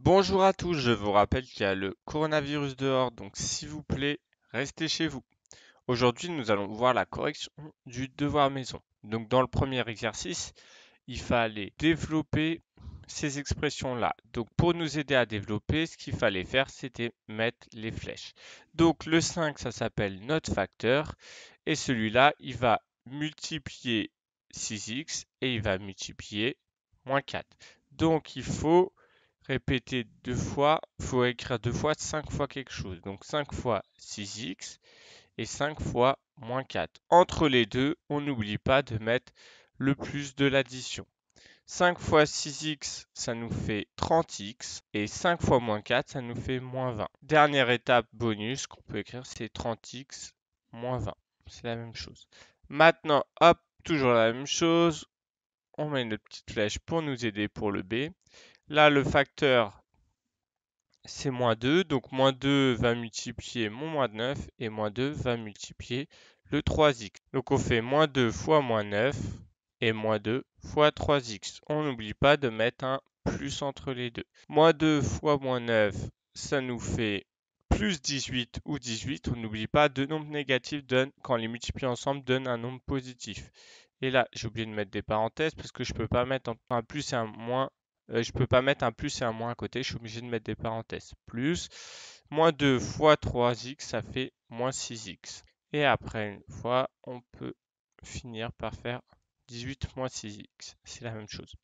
Bonjour à tous, je vous rappelle qu'il y a le coronavirus dehors, donc s'il vous plaît, restez chez vous. Aujourd'hui, nous allons voir la correction du devoir maison. Donc dans le premier exercice, il fallait développer ces expressions-là. Donc pour nous aider à développer, ce qu'il fallait faire, c'était mettre les flèches. Donc le 5, ça s'appelle notre facteur, et celui-là, il va multiplier 6x et il va multiplier moins 4. Donc il faut répéter deux fois, il faut écrire deux fois, 5 fois quelque chose. Donc 5 fois 6x et 5 fois moins 4. Entre les deux, on n'oublie pas de mettre le plus de l'addition. 5 fois 6x, ça nous fait 30x et 5 fois moins 4, ça nous fait moins 20. Dernière étape bonus qu'on peut écrire, c'est 30x moins 20. C'est la même chose. Maintenant, hop, toujours la même chose. On met une petite flèche pour nous aider pour le B. Là, le facteur, c'est moins 2. Donc, moins 2 va multiplier mon moins 9 et moins 2 va multiplier le 3x. Donc, on fait moins 2 fois moins 9 et moins 2 fois 3x. On n'oublie pas de mettre un plus entre les deux. Moins 2 fois moins 9, ça nous fait plus 18 ou 18. On n'oublie pas, deux nombres négatifs donnent, quand on les multiplie ensemble, donnent un nombre positif. Et là, j'ai oublié de mettre des parenthèses parce que je peux pas mettre un plus et un moins. Je peux pas mettre un plus et un moins à côté. Je suis obligé de mettre des parenthèses. Plus moins 2 fois 3x, ça fait moins 6x. Et après, une fois, on peut finir par faire 18 moins 6x. C'est la même chose.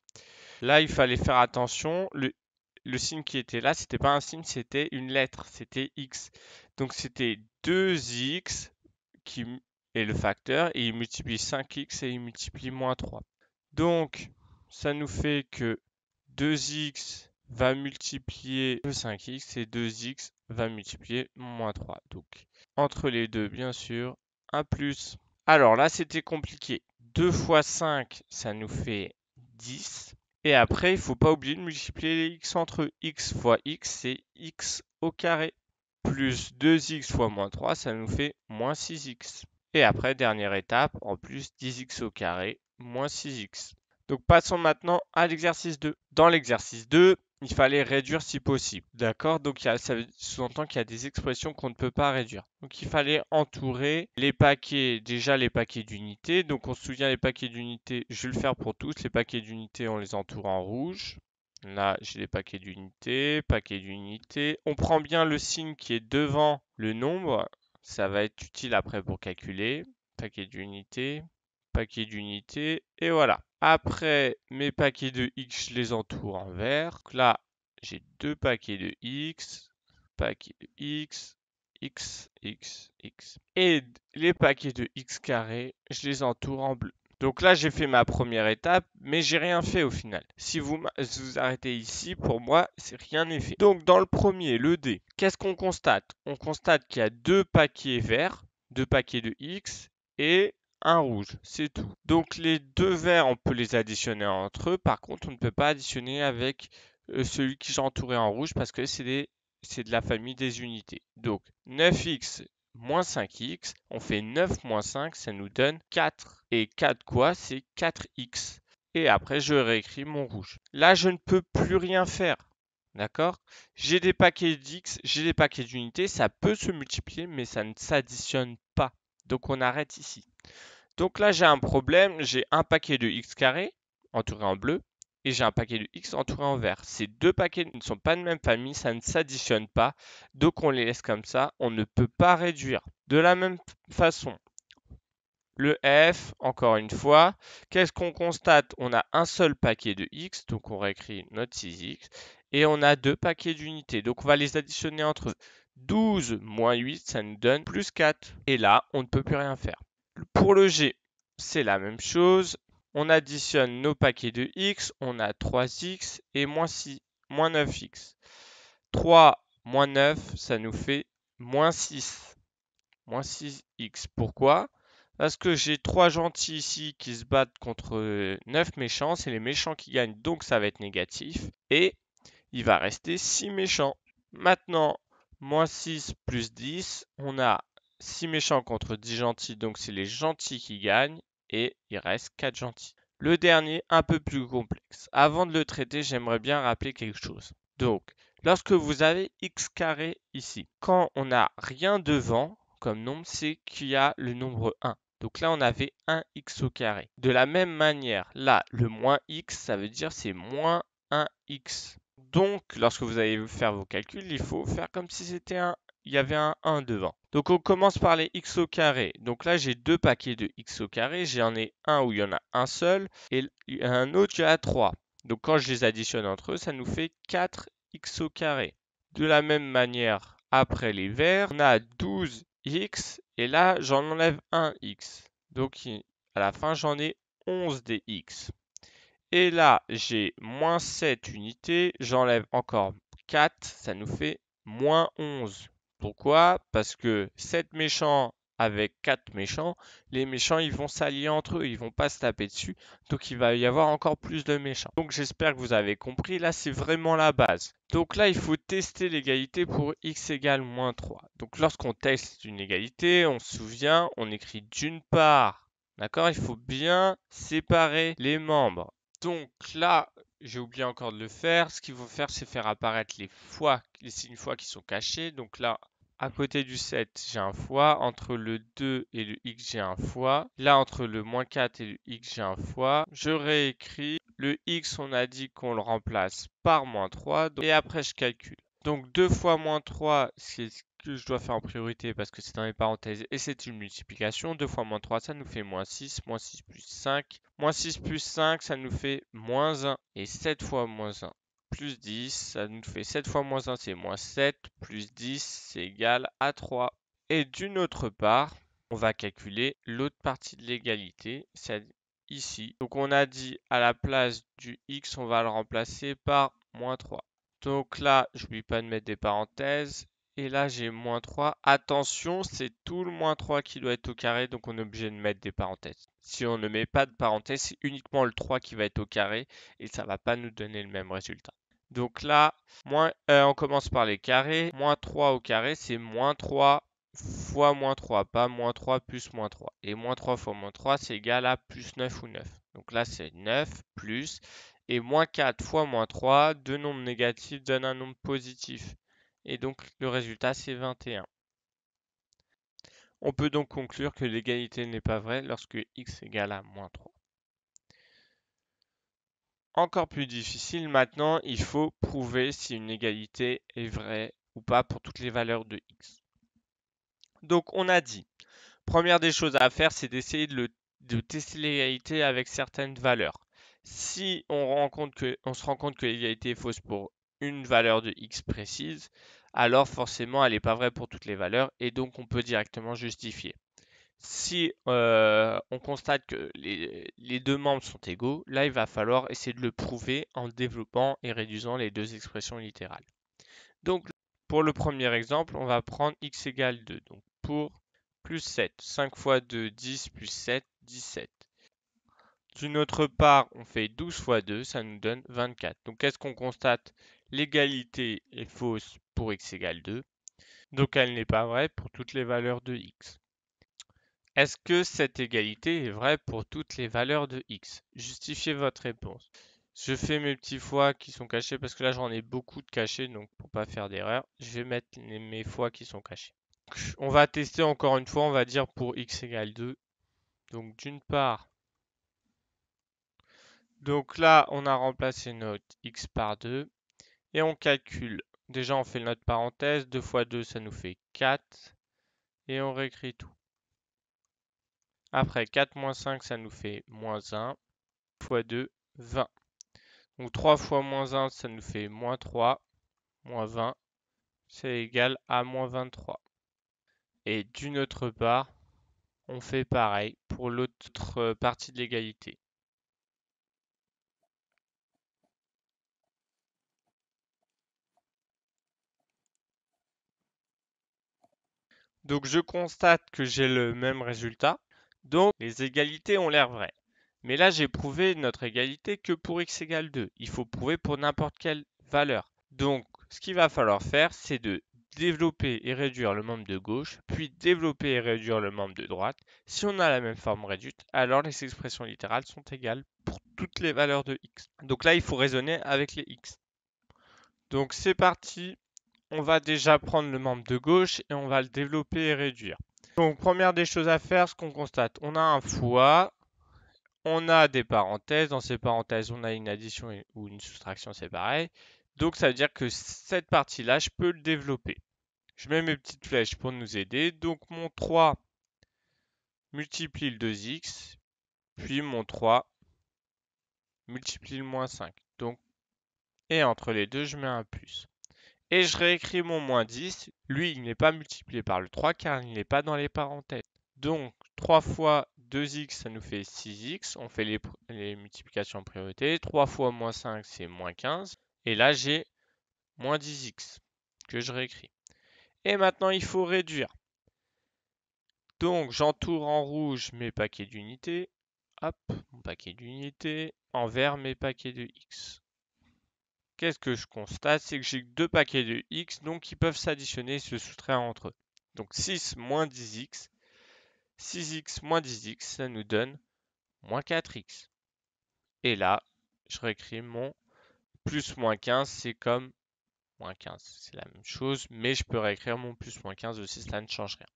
Là, il fallait faire attention. Le signe qui était là, c'était pas un signe, c'était une lettre. C'était x. Donc, c'était 2x qui est le facteur et il multiplie 5x et il multiplie moins 3. Donc, ça nous fait que 2x va multiplier le 5x et 2x va multiplier moins 3. Donc, entre les deux, bien sûr, un plus. Alors là, c'était compliqué. 2 fois 5, ça nous fait 10. Et après, il ne faut pas oublier de multiplier les x entre eux. X fois x, c'est x au carré. Plus 2x fois moins 3, ça nous fait moins 6x. Et après, dernière étape, en plus 10x au carré, moins 6x. Donc passons maintenant à l'exercice 2. Dans l'exercice 2, il fallait réduire si possible. D'accord? Donc ça sous-entend qu'il y a des expressions qu'on ne peut pas réduire. Donc il fallait entourer les paquets, déjà les paquets d'unités. Donc on se souvient les paquets d'unités, je vais le faire pour tous. Les paquets d'unités, on les entoure en rouge. Là, j'ai les paquets d'unités, paquets d'unités. On prend bien le signe qui est devant le nombre. Ça va être utile après pour calculer. Paquet d'unités, paquet d'unités, et voilà. Après, mes paquets de X, je les entoure en vert. Donc là, j'ai deux paquets de X, paquet de X, X, X, X. Et les paquets de X carré, je les entoure en bleu. Donc là, j'ai fait ma première étape, mais j'ai rien fait au final. Si vous vous arrêtez ici, pour moi, rien n'est fait. Donc dans le premier, le D, qu'est-ce qu'on constate? On constate qu'il y a deux paquets verts, deux paquets de X et un rouge, c'est tout. Donc les deux verts, on peut les additionner entre eux. Par contre, on ne peut pas additionner avec celui qui j'ai entouré en rouge parce que c'est de la famille des unités. Donc 9x moins 5x, on fait 9 moins 5, ça nous donne 4. Et 4 quoi? C'est 4x. Et après, je réécris mon rouge. Là, je ne peux plus rien faire. D'accord? J'ai des paquets d'x, j'ai des paquets d'unités, ça peut se multiplier, mais ça ne s'additionne pas. Donc on arrête ici. Donc là, j'ai un problème, j'ai un paquet de x carré entouré en bleu et j'ai un paquet de x entouré en vert. Ces deux paquets ne sont pas de même famille, ça ne s'additionne pas, donc on les laisse comme ça, on ne peut pas réduire. De la même façon, le F, encore une fois, qu'est-ce qu'on constate? On a un seul paquet de x, donc on réécrit notre 6x, et on a deux paquets d'unités, donc on va les additionner entre eux. 12 moins 8, ça nous donne plus 4. Et là, on ne peut plus rien faire. Pour le G, c'est la même chose. On additionne nos paquets de x, on a 3x et moins 9x. 3 moins 9, ça nous fait moins 6. Moins 6x. Pourquoi? Parce que j'ai 3 gentils ici qui se battent contre 9 méchants. C'est les méchants qui gagnent, donc ça va être négatif. Et il va rester 6 méchants. Maintenant, moins 6 plus 10, on a 6 méchants contre 10 gentils, donc c'est les gentils qui gagnent, et il reste 4 gentils. Le dernier, un peu plus complexe. Avant de le traiter, j'aimerais bien rappeler quelque chose. Donc, lorsque vous avez x carré ici, quand on n'a rien devant comme nombre, c'est qu'il y a le nombre 1. Donc là, on avait 1x au carré. De la même manière, là, le moins x, ça veut dire c'est moins 1x. Donc, lorsque vous allez faire vos calculs, il faut faire comme si il y avait un 1 devant. Donc, on commence par les x au carré. Donc là, j'ai deux paquets de x au carré. J'en ai un où il y en a un seul et un autre, il y en a 3. Donc, quand je les additionne entre eux, ça nous fait 4x au carré. De la même manière, après les verts, on a 12x et là, j'en enlève un x. Donc, à la fin, j'en ai 11 des x. Et là, j'ai moins 7 unités, j'enlève encore 4, ça nous fait moins 11. Pourquoi? Parce que 7 méchants avec 4 méchants, les méchants ils vont s'allier entre eux, ils vont pas se taper dessus, donc il va y avoir encore plus de méchants. Donc j'espère que vous avez compris, là c'est vraiment la base. Donc là il faut tester l'égalité pour x égale moins 3. Donc lorsqu'on teste une égalité, on se souvient, on écrit d'une part, d'accord? Il faut bien séparer les membres. Donc là, j'ai oublié encore de le faire. Ce qu'il faut faire, c'est faire apparaître les signes fois qui sont cachés. Donc là, à côté du 7, j'ai un fois. Entre le 2 et le x, j'ai un fois. Là, entre le moins 4 et le x, j'ai un fois. Je réécris. Le x, on a dit qu'on le remplace par moins 3. Et après, je calcule. Donc 2 fois moins 3, c'est ce que je dois faire en priorité parce que c'est dans les parenthèses et c'est une multiplication. 2 fois moins 3, ça nous fait moins 6. Moins 6 plus 5. Moins 6 plus 5, ça nous fait moins 1. Et 7 fois moins 1 plus 10, ça nous fait 7 fois moins 1, c'est moins 7. Plus 10, c'est égal à 3. Et d'une autre part, on va calculer l'autre partie de l'égalité, c'est ici. Donc on a dit à la place du x, on va le remplacer par moins 3. Donc là, je n'oublie pas de mettre des parenthèses. Et là, j'ai moins 3. Attention, c'est tout le moins 3 qui doit être au carré, donc on est obligé de mettre des parenthèses. Si on ne met pas de parenthèses, c'est uniquement le 3 qui va être au carré et ça ne va pas nous donner le même résultat. Donc là, on commence par les carrés. Moins 3 au carré, c'est moins 3 fois moins 3, pas moins 3 plus moins 3. Et moins 3 fois moins 3, c'est égal à plus 9 ou 9. Donc là, c'est 9 plus. Et moins 4 fois moins 3, deux nombres négatifs donnent un nombre positif. Et donc, le résultat, c'est 21. On peut donc conclure que l'égalité n'est pas vraie lorsque x égale à moins 3. Encore plus difficile maintenant, il faut prouver si une égalité est vraie ou pas pour toutes les valeurs de x. Donc, on a dit, première des choses à faire, c'est d'essayer de tester l'égalité avec certaines valeurs. Si on se rend compte que l'égalité est fausse pour une valeur de x précise, alors forcément elle n'est pas vraie pour toutes les valeurs et donc on peut directement justifier. Si on constate que les deux membres sont égaux, là il va falloir essayer de le prouver en développant et réduisant les deux expressions littérales. Donc pour le premier exemple, on va prendre x égale 2. Donc pour plus 7, 5 fois 2, 10 plus 7, 17. D'une autre part, on fait 12 fois 2, ça nous donne 24. Donc qu'est-ce qu'on constate? L'égalité est fausse pour x égale 2. Donc elle n'est pas vraie pour toutes les valeurs de x. Est-ce que cette égalité est vraie pour toutes les valeurs de x? Justifiez votre réponse. Je fais mes petits fois qui sont cachés parce que là j'en ai beaucoup de cachés, donc pour pas faire d'erreur, je vais mettre mes fois qui sont cachés. On va tester encore une fois, on va dire pour x égale 2. Donc d'une part, donc là on a remplacé notre x par 2 et on calcule. Déjà on fait notre parenthèse, 2 fois 2 ça nous fait 4 et on réécrit tout. Après 4 moins 5 ça nous fait moins 1 fois 2, 20. Donc 3 fois moins 1 ça nous fait moins 3, moins 20, c'est égal à moins 23. Et d'une autre part, on fait pareil pour l'autre partie de l'égalité. Donc je constate que j'ai le même résultat, donc les égalités ont l'air vraies. Mais là j'ai prouvé notre égalité que pour x égale 2. Il faut prouver pour n'importe quelle valeur. Donc ce qu'il va falloir faire, c'est de développer et réduire le membre de gauche, puis développer et réduire le membre de droite. Si on a la même forme réduite, alors les expressions littérales sont égales pour toutes les valeurs de x. Donc là, il faut raisonner avec les x. Donc c'est parti, on va déjà prendre le membre de gauche et on va le développer et réduire. Donc première des choses à faire, ce qu'on constate, on a un fois, on a des parenthèses, dans ces parenthèses on a une addition ou une soustraction, c'est pareil. Donc ça veut dire que cette partie-là, je peux le développer. Je mets mes petites flèches pour nous aider. Donc mon 3 multiplie le 2x, puis mon 3 multiplie le moins 5. Donc, et entre les deux, je mets un plus. Et je réécris mon moins 10. Lui, il n'est pas multiplié par le 3 car il n'est pas dans les parenthèses. Donc 3 fois 2x, ça nous fait 6x. On fait les multiplications en priorité. 3 fois moins 5, c'est moins 15. Et là, j'ai moins 10x que je réécris. Et maintenant, il faut réduire. Donc, j'entoure en rouge mes paquets d'unités. Hop, mon paquet d'unités. En vert, mes paquets de x. Qu'est-ce que je constate? C'est que j'ai deux paquets de x, donc ils peuvent s'additionner et se soustraire entre eux. Donc 6 moins 10x, 6x moins 10x, ça nous donne moins 4x. Et là, je réécris mon plus moins 15, c'est comme moins 15. C'est la même chose, mais je peux réécrire mon plus moins 15 aussi, ça ne change rien.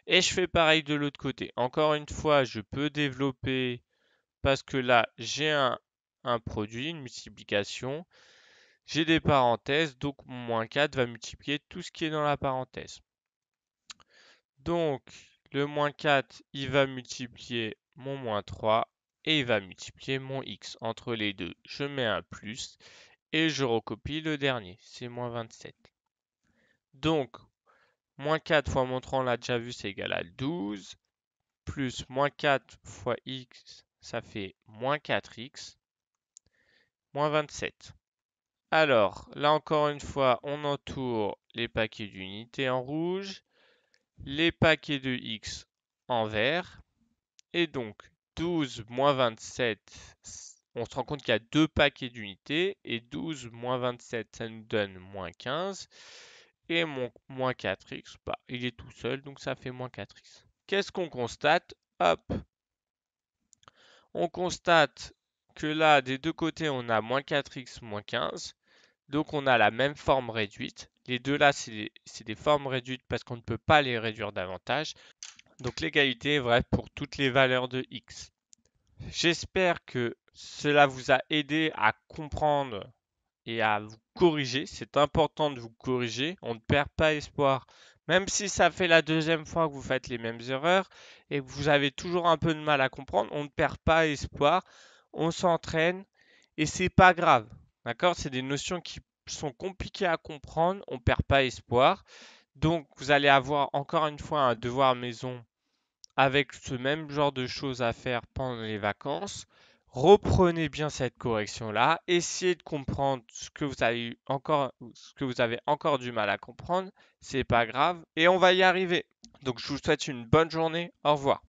Et je fais pareil de l'autre côté. Encore une fois, je peux développer parce que là, j'ai un produit, une multiplication. J'ai des parenthèses, donc mon moins 4 va multiplier tout ce qui est dans la parenthèse. Donc, le moins 4, il va multiplier mon moins 3 et il va multiplier mon x. Entre les deux, je mets un plus et je recopie le dernier, c'est moins 27. Donc, moins 4 fois mon 3, on l'a déjà vu, c'est égal à 12, plus moins 4 fois x, ça fait moins 4x, moins 27. Alors, là encore une fois, on entoure les paquets d'unités en rouge, les paquets de x en vert, et donc 12 moins 27, on se rend compte qu'il y a deux paquets d'unités, et 12 moins 27, ça nous donne moins 15, et mon moins 4x, bah, il est tout seul, donc ça fait moins 4x. Qu'est-ce qu'on constate? Hop, on constate que là, des deux côtés, on a moins 4x, moins 15. Donc on a la même forme réduite. Les deux là, c'est des formes réduites parce qu'on ne peut pas les réduire davantage. Donc l'égalité est vraie pour toutes les valeurs de x. J'espère que cela vous a aidé à comprendre et à vous corriger. C'est important de vous corriger. On ne perd pas espoir. Même si ça fait la deuxième fois que vous faites les mêmes erreurs et que vous avez toujours un peu de mal à comprendre, on ne perd pas espoir. On s'entraîne et c'est pas grave. D'accord? C'est des notions qui sont compliquées à comprendre. On ne perd pas espoir. Donc, vous allez avoir encore une fois un devoir maison avec ce même genre de choses à faire pendant les vacances. Reprenez bien cette correction-là. Essayez de comprendre ce que vous avez encore du mal à comprendre. C'est pas grave et on va y arriver. Donc, je vous souhaite une bonne journée. Au revoir.